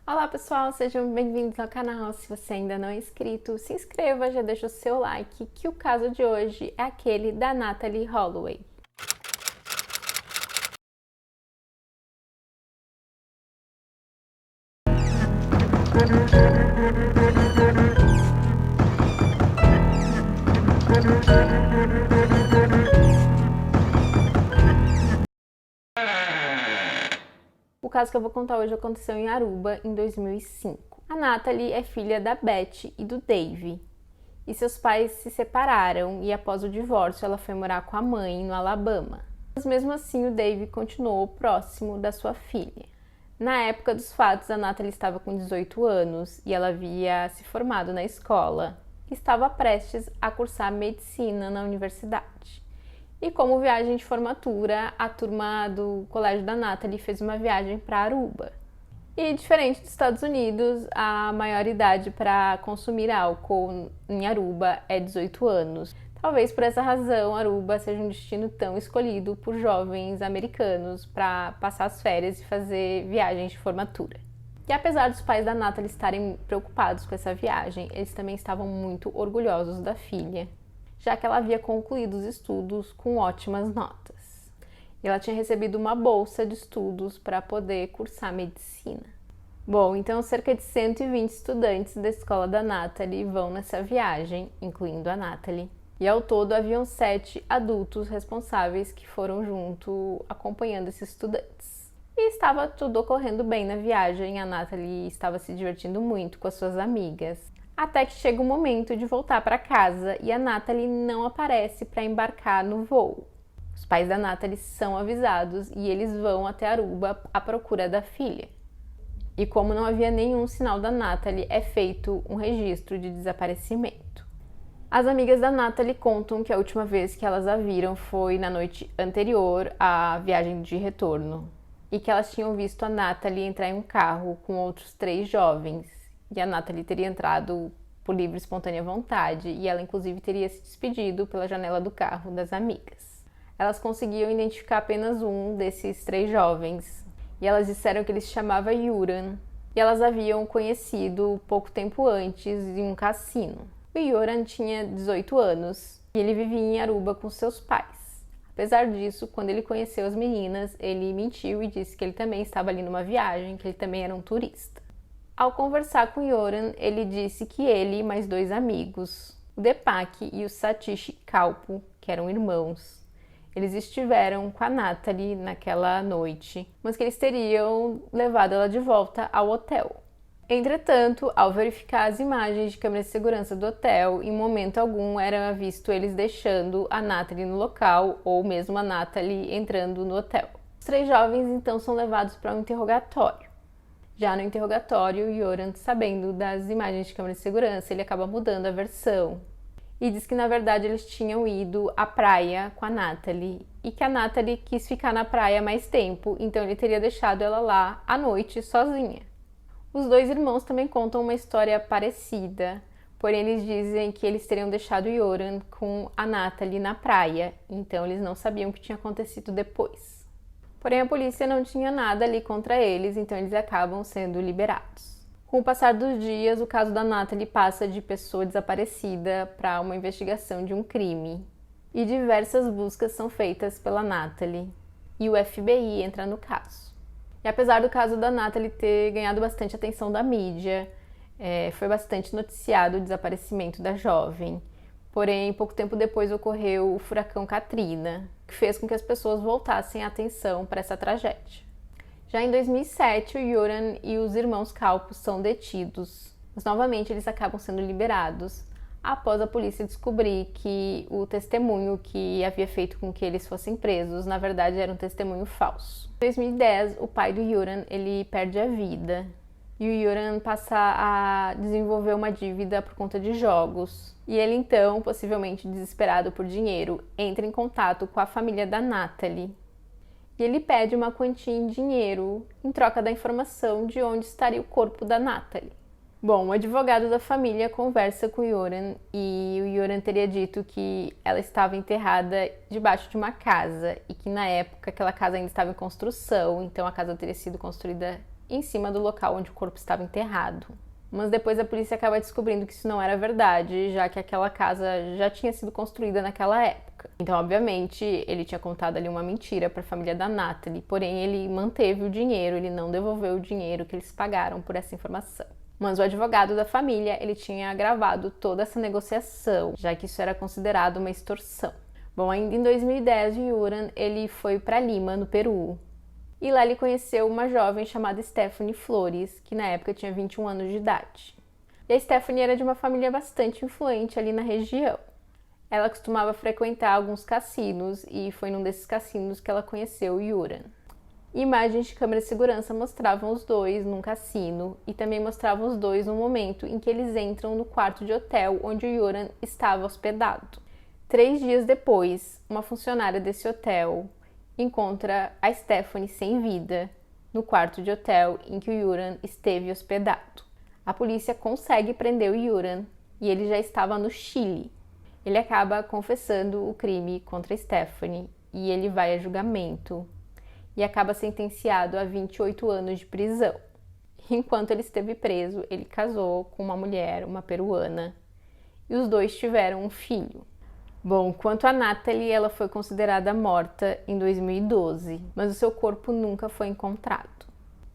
Olá pessoal, sejam bem-vindos ao canal. Se você ainda não é inscrito, se inscreva, já deixa o seu like, que o caso de hoje é aquele da Natalee Holloway. O caso que eu vou contar hoje aconteceu em Aruba, em 2005. A Natalee é filha da Beth e do Dave, e seus pais se separaram e após o divórcio ela foi morar com a mãe no Alabama. Mas mesmo assim o Dave continuou próximo da sua filha. Na época dos fatos, a Natalee estava com 18 anos e ela havia se formado na escola e estava prestes a cursar medicina na universidade. E como viagem de formatura, a turma do colégio da Natalee fez uma viagem para Aruba. E diferente dos Estados Unidos, a maior idade para consumir álcool em Aruba é 18 anos. Talvez por essa razão Aruba seja um destino tão escolhido por jovens americanos para passar as férias e fazer viagens de formatura. E apesar dos pais da Natalee estarem preocupados com essa viagem, eles também estavam muito orgulhosos da filha, já que ela havia concluído os estudos com ótimas notas. E ela tinha recebido uma bolsa de estudos para poder cursar medicina. Bom, então cerca de 120 estudantes da escola da Natalee vão nessa viagem, incluindo a Natalee. E ao todo haviam 7 adultos responsáveis que foram junto acompanhando esses estudantes. E estava tudo ocorrendo bem na viagem, a Natalee estava se divertindo muito com as suas amigas. Até que chega o momento de voltar para casa e a Natalee não aparece para embarcar no voo. Os pais da Natalee são avisados e eles vão até Aruba à procura da filha. E como não havia nenhum sinal da Natalee, é feito um registro de desaparecimento. As amigas da Natalee contam que a última vez que elas a viram foi na noite anterior à viagem de retorno e que elas tinham visto a Natalee entrar em um carro com outros 3 jovens e a Natalee teria entrado por livre e espontânea vontade e ela inclusive teria se despedido pela janela do carro das amigas. Elas conseguiam identificar apenas um desses 3 jovens e elas disseram que ele se chamava Yoram e elas haviam conhecido pouco tempo antes em um cassino. O Yoram tinha 18 anos e ele vivia em Aruba com seus pais. Apesar disso, quando ele conheceu as meninas, ele mentiu e disse que ele também estava ali numa viagem, que ele também era um turista. Ao conversar com Yoram, ele disse que ele e mais 2 amigos, o Deepak e o Satish Kalpo, que eram irmãos, eles estiveram com a Natalee naquela noite, mas que eles teriam levado ela de volta ao hotel. Entretanto, ao verificar as imagens de câmera de segurança do hotel, em momento algum era visto eles deixando a Natalee no local ou mesmo a Natalee entrando no hotel. Os 3 jovens então são levados para um interrogatório. Já no interrogatório, Yoram, sabendo das imagens de câmera de segurança, ele acaba mudando a versão e diz que na verdade eles tinham ido à praia com a Natalee e que a Natalee quis ficar na praia mais tempo, então ele teria deixado ela lá à noite sozinha. Os 2 irmãos também contam uma história parecida, porém eles dizem que eles teriam deixado Yoram com a Natalee na praia, então eles não sabiam o que tinha acontecido depois. Porém a polícia não tinha nada ali contra eles, então eles acabam sendo liberados. Com o passar dos dias, o caso da Natalee passa de pessoa desaparecida para uma investigação de um crime. E diversas buscas são feitas pela Natalee. E o FBI entra no caso. E apesar do caso da Natalee ter ganhado bastante atenção da mídia, foi bastante noticiado o desaparecimento da jovem. Porém, pouco tempo depois ocorreu o furacão Katrina, que fez com que as pessoas voltassem a atenção para essa tragédia. Já em 2007, o Yoram e os irmãos Kalpo são detidos, mas novamente eles acabam sendo liberados após a polícia descobrir que o testemunho que havia feito com que eles fossem presos, na verdade, era um testemunho falso. Em 2010, o pai do Yoram, ele perde a vida e o Yoram passa a desenvolver uma dívida por conta de jogos. E ele então, possivelmente desesperado por dinheiro, entra em contato com a família da Natalee. E ele pede uma quantia em dinheiro em troca da informação de onde estaria o corpo da Natalee. Bom, o advogado da família conversa com o Yoram e o Yoram teria dito que ela estava enterrada debaixo de uma casa e que na época aquela casa ainda estava em construção, então a casa teria sido construída em cima do local onde o corpo estava enterrado. Mas depois a polícia acaba descobrindo que isso não era verdade, já que aquela casa já tinha sido construída naquela época. Então, obviamente, ele tinha contado ali uma mentira para a família da Natalie, porém ele manteve o dinheiro, ele não devolveu o dinheiro que eles pagaram por essa informação. Mas o advogado da família, ele tinha gravado toda essa negociação, já que isso era considerado uma extorsão. Bom, ainda em 2010, o Yuran, ele foi para Lima, no Peru, e lá ele conheceu uma jovem chamada Stephanie Flores, que na época tinha 21 anos de idade. E a Stephanie era de uma família bastante influente ali na região. Ela costumava frequentar alguns cassinos e foi num desses cassinos que ela conheceu o Yuran. Imagens de câmera de segurança mostravam os dois num cassino e também mostravam os dois no momento em que eles entram no quarto de hotel onde o Yuran estava hospedado. 3 dias depois, uma funcionária desse hotel encontra a Stephanie sem vida no quarto de hotel em que o Yuran esteve hospedado. A polícia consegue prender o Yuran e ele já estava no Chile. Ele acaba confessando o crime contra a Stephanie e ele vai a julgamento e acaba sentenciado a 28 anos de prisão. Enquanto ele esteve preso, ele casou com uma mulher, uma peruana, e os dois tiveram um filho. Bom, quanto a Natalie, ela foi considerada morta em 2012, mas o seu corpo nunca foi encontrado.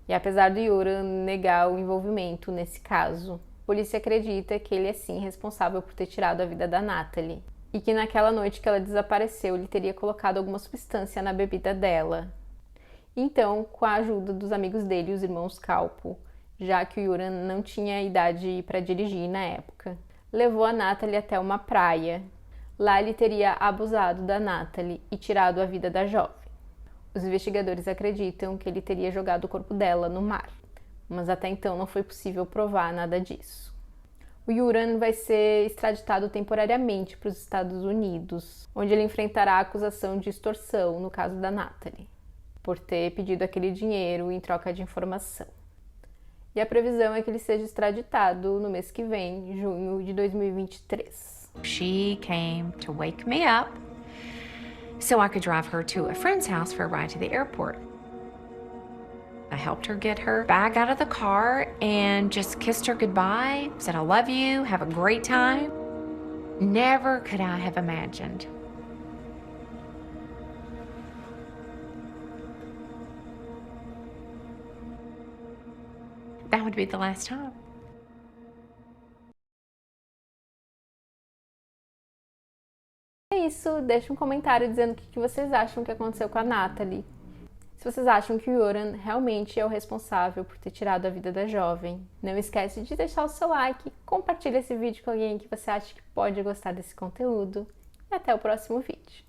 E apesar do Yuran negar o envolvimento nesse caso, a polícia acredita que ele é sim responsável por ter tirado a vida da Natalie e que naquela noite que ela desapareceu, ele teria colocado alguma substância na bebida dela. Então, com a ajuda dos amigos dele, os irmãos Calpo, já que o Yuran não tinha idade para dirigir na época, levou a Natalie até uma praia. Lá ele teria abusado da Natalie e tirado a vida da jovem. Os investigadores acreditam que ele teria jogado o corpo dela no mar, mas até então não foi possível provar nada disso. O Yuran vai ser extraditado temporariamente para os Estados Unidos, onde ele enfrentará a acusação de extorsão no caso da Natalie, por ter pedido aquele dinheiro em troca de informação. E a previsão é que ele seja extraditado no mês que vem, junho de 2023. She came to wake me up so I could drive her to a friend's house for a ride to the airport. I helped her get her bag out of the car and just kissed her goodbye, said I love you, have a great time. Never could I have imagined that would be the last time. É isso, deixa um comentário dizendo o que vocês acham que aconteceu com a Natalie. Se vocês acham que o Yuran realmente é o responsável por ter tirado a vida da jovem. Não esquece de deixar o seu like, compartilha esse vídeo com alguém que você acha que pode gostar desse conteúdo. E até o próximo vídeo.